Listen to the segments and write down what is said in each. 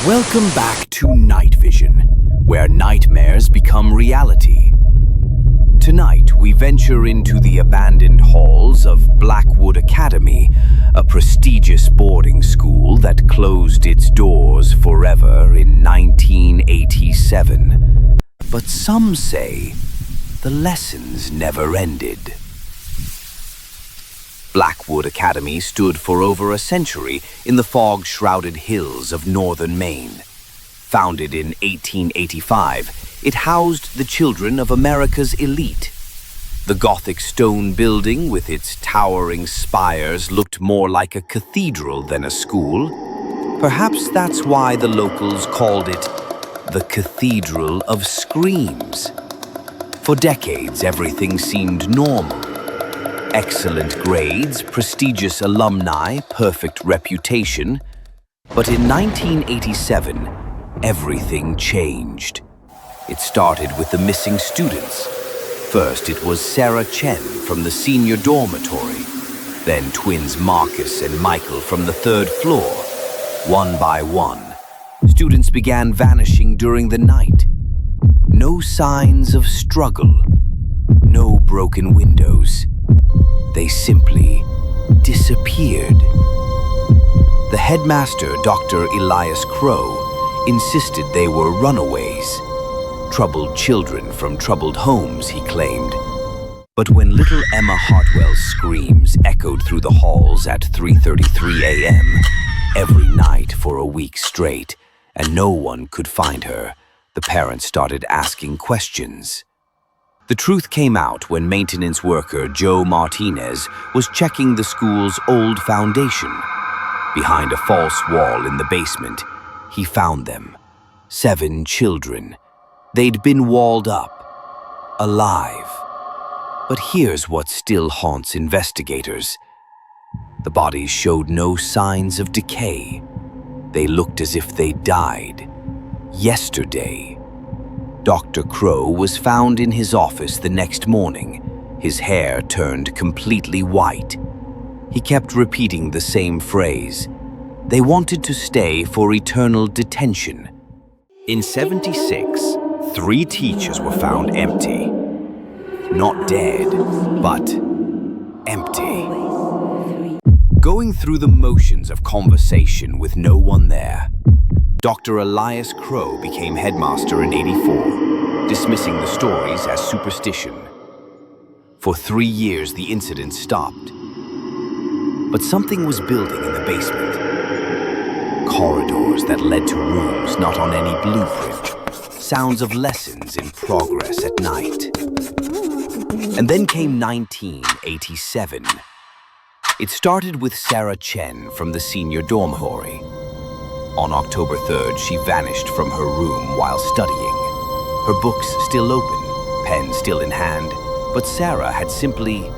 Welcome back to Night Vision, where nightmares become reality. Tonight, we venture into the abandoned halls of Blackwood Academy, a prestigious boarding school that closed its doors forever in 1987. But some say the lessons never ended. Blackwood Academy stood for over a century in the fog-shrouded hills of northern Maine. Founded in 1885, it housed the children of America's elite. The Gothic stone building with its towering spires looked more like a cathedral than a school. Perhaps that's why the locals called it the Cathedral of Screams. For decades, everything seemed normal. Excellent grades, prestigious alumni, perfect reputation. But in 1987, everything changed. It started with the missing students. First, it was Sarah Chen from the senior dormitory. Then twins Marcus and Michael from the third floor. One by one, students began vanishing during the night. No signs of struggle. No broken windows. They simply disappeared. The headmaster, Dr. Elias Crow, insisted they were runaways. Troubled children from troubled homes, he claimed. But when little Emma Hartwell's screams echoed through the halls at 3:33 a.m. every night for a week straight, and no one could find her, the parents started asking questions. The truth came out when maintenance worker Joe Martinez was checking the school's old foundation. Behind a false wall in the basement, he found them. 7 children. They'd been walled up, alive. But here's what still haunts investigators. The bodies showed no signs of decay. They looked as if they died yesterday. Dr. Crow was found in his office the next morning, his hair turned completely white. He kept repeating the same phrase. They wanted to stay for eternal detention. In '76, 3 teachers were found empty. Not dead, but empty. Going through the motions of conversation with no one there. Dr. Elias Crow became headmaster in '84, dismissing the stories as superstition. For 3 years, the incident stopped. But something was building in the basement. Corridors that led to rooms not on any blueprint. Sounds of lessons in progress at night. And then came 1987. It started with Sarah Chen from the senior dormitory. On October 3rd, she vanished from her room while studying. Her books still open, pen still in hand, but Sarah had simply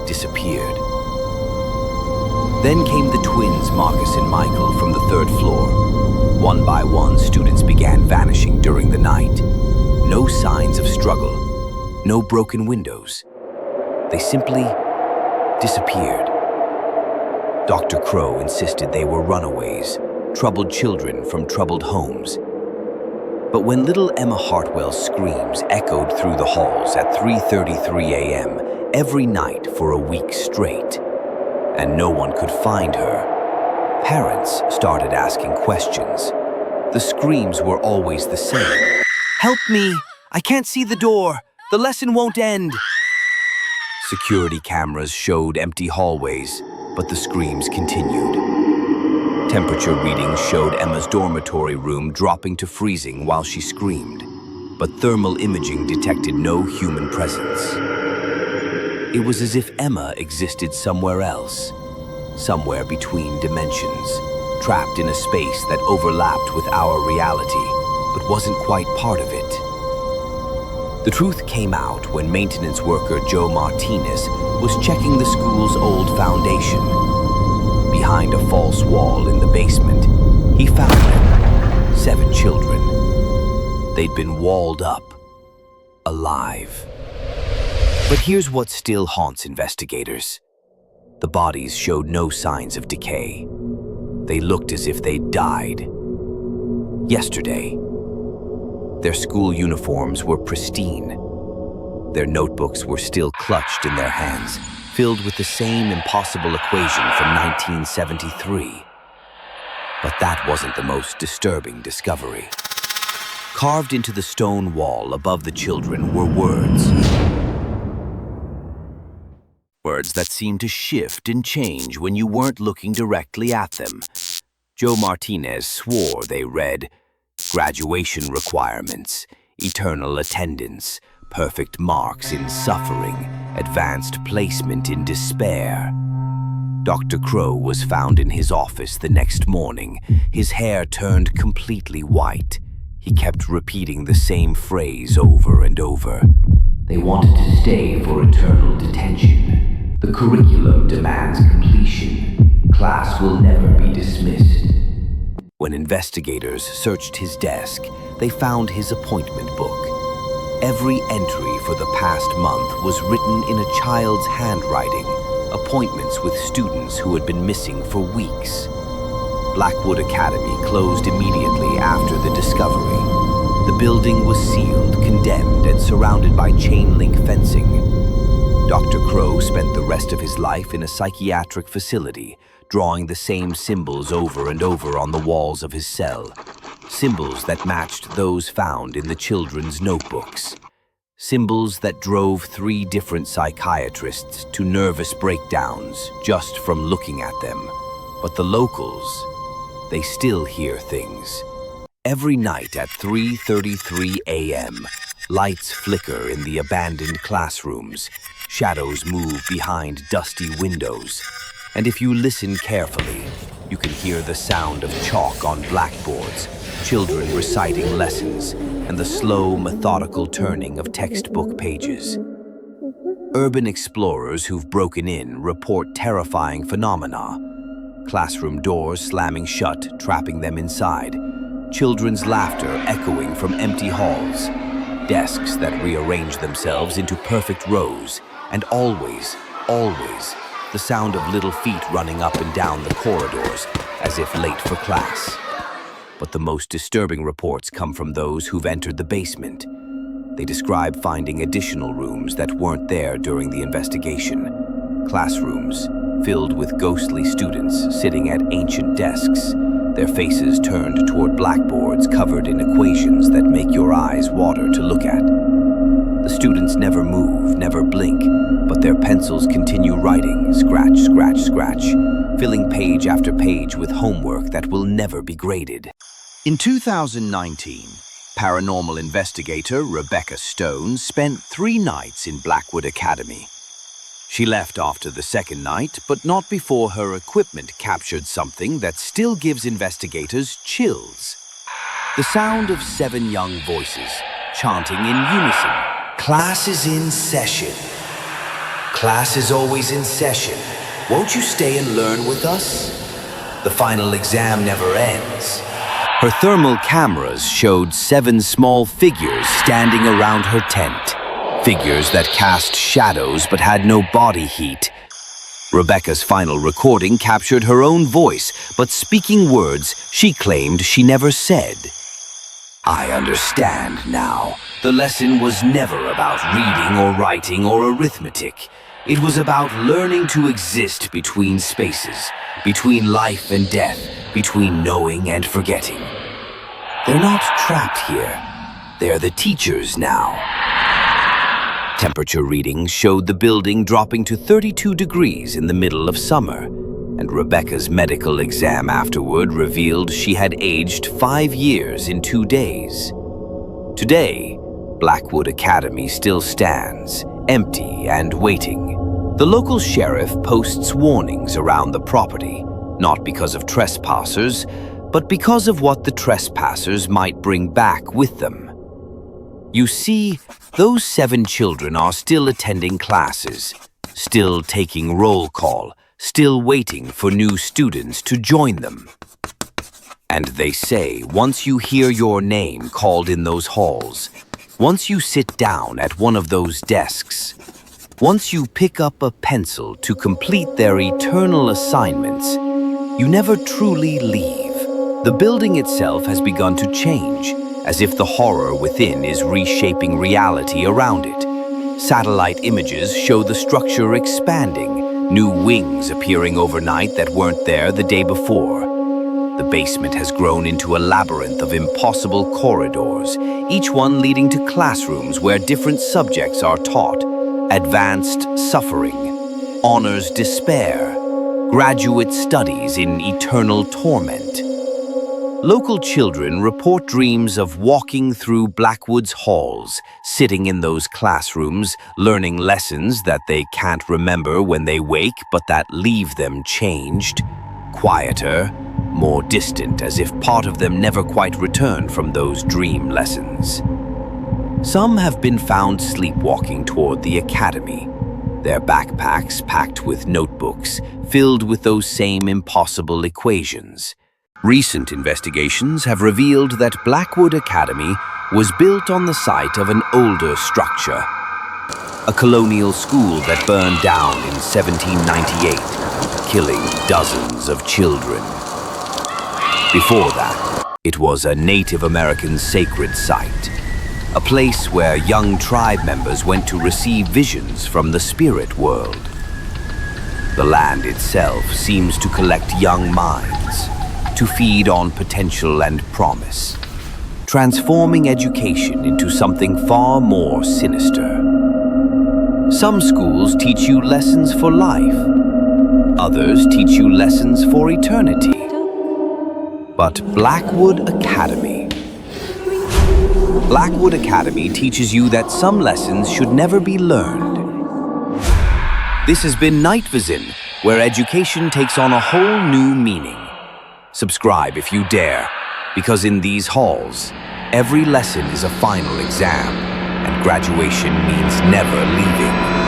disappeared. Then came the twins Marcus and Michael from the 3rd floor. One by one, students began vanishing during the night. No signs of struggle, no broken windows. They simply disappeared. Dr. Crow insisted they were runaways, troubled children from troubled homes. But when little Emma Hartwell's screams echoed through the halls at 3:33 a.m. every night for a week straight, and no one could find her, parents started asking questions. The screams were always the same. "Help me! I can't see the door! The lesson won't end!" Security cameras showed empty hallways, but the screams continued. Temperature readings showed Emma's dormitory room dropping to freezing while she screamed, but thermal imaging detected no human presence. It was as if Emma existed somewhere else, somewhere between dimensions, trapped in a space that overlapped with our reality, but wasn't quite part of it. The truth came out when maintenance worker Joe Martinez was checking the school's old foundation. Behind a false wall in the basement, he found them, 7 children. They'd been walled up, alive. But here's what still haunts investigators. The bodies showed no signs of decay. They looked as if they'd died Yesterday. Their school uniforms were pristine. Their notebooks were still clutched in their hands, filled with the same impossible equation from 1973. But that wasn't the most disturbing discovery. Carved into the stone wall above the children were words. Words that seemed to shift and change when you weren't looking directly at them. Joe Martinez swore they read, graduation requirements, eternal attendance, perfect marks in suffering, advanced placement in despair. Dr. Crow was found in his office the next morning, his hair turned completely white. He kept repeating the same phrase over and over. They wanted to stay for eternal detention. The curriculum demands completion. Class will never be dismissed. When investigators searched his desk, they found his appointment book. Every entry for the past month was written in a child's handwriting, appointments with students who had been missing for weeks. Blackwood Academy closed immediately after the discovery. The building was sealed, condemned, and surrounded by chain-link fencing. Dr. Crow spent the rest of his life in a psychiatric facility, drawing the same symbols over and over on the walls of his cell. Symbols that matched those found in the children's notebooks. Symbols that drove 3 different psychiatrists to nervous breakdowns just from looking at them. But the locals, they still hear things. Every night at 3:33 a.m., lights flicker in the abandoned classrooms. Shadows move behind dusty windows. And if you listen carefully, you can hear the sound of chalk on blackboards, children reciting lessons, and the slow, methodical turning of textbook pages. Urban explorers who've broken in report terrifying phenomena. Classroom doors slamming shut, trapping them inside. Children's laughter echoing from empty halls. Desks that rearrange themselves into perfect rows. And always, the sound of little feet running up and down the corridors as if late for class. But the most disturbing reports come from those who've entered the basement. They describe finding additional rooms that weren't there during the investigation. Classrooms filled with ghostly students sitting at ancient desks, their faces turned toward blackboards covered in equations that make your eyes water to look at. The students never move, never blink, but their pencils continue writing, scratch, scratch, scratch, filling page after page with homework that will never be graded. In 2019, paranormal investigator Rebecca Stone spent 3 nights in Blackwood Academy. She left after the second night, but not before her equipment captured something that still gives investigators chills. The sound of 7 young voices, chanting in unison. Class is in session. Class is always in session. Won't you stay and learn with us? The final exam never ends. Her thermal cameras showed 7 small figures standing around her tent. Figures that cast shadows but had no body heat. Rebecca's final recording captured her own voice, but speaking words she claimed she never said. I understand now. The lesson was never about reading or writing or arithmetic. It was about learning to exist between spaces, between life and death, between knowing and forgetting. They're not trapped here. They're the teachers now. Temperature readings showed the building dropping to 32 degrees in the middle of summer, and Rebecca's medical exam afterward revealed she had aged 5 years in 2 days. Today, Blackwood Academy still stands, empty and waiting. The local sheriff posts warnings around the property, not because of trespassers, but because of what the trespassers might bring back with them. You see, those 7 children are still attending classes, still taking roll call, still waiting for new students to join them. And they say once you hear your name called in those halls, once you sit down at one of those desks, once you pick up a pencil to complete their eternal assignments, you never truly leave. The building itself has begun to change, as if the horror within is reshaping reality around it. Satellite images show the structure expanding, new wings appearing overnight that weren't there the day before. The basement has grown into a labyrinth of impossible corridors, each one leading to classrooms where different subjects are taught: advanced suffering, honors despair, graduate studies in eternal torment. Local children report dreams of walking through Blackwood's halls, sitting in those classrooms, learning lessons that they can't remember when they wake but that leave them changed, quieter, more distant, as if part of them never quite returned from those dream lessons. Some have been found sleepwalking toward the academy, their backpacks packed with notebooks filled with those same impossible equations. Recent investigations have revealed that Blackwood Academy was built on the site of an older structure, a colonial school that burned down in 1798, killing dozens of children. Before that, it was a Native American sacred site, a place where young tribe members went to receive visions from the spirit world. The land itself seems to collect young minds, to feed on potential and promise, transforming education into something far more sinister. Some schools teach you lessons for life. Others teach you lessons for eternity. But Blackwood Academy. Blackwood Academy teaches you that some lessons should never be learned. This has been Nite VZN, where education takes on a whole new meaning. Subscribe if you dare, because in these halls, every lesson is a final exam, and graduation means never leaving.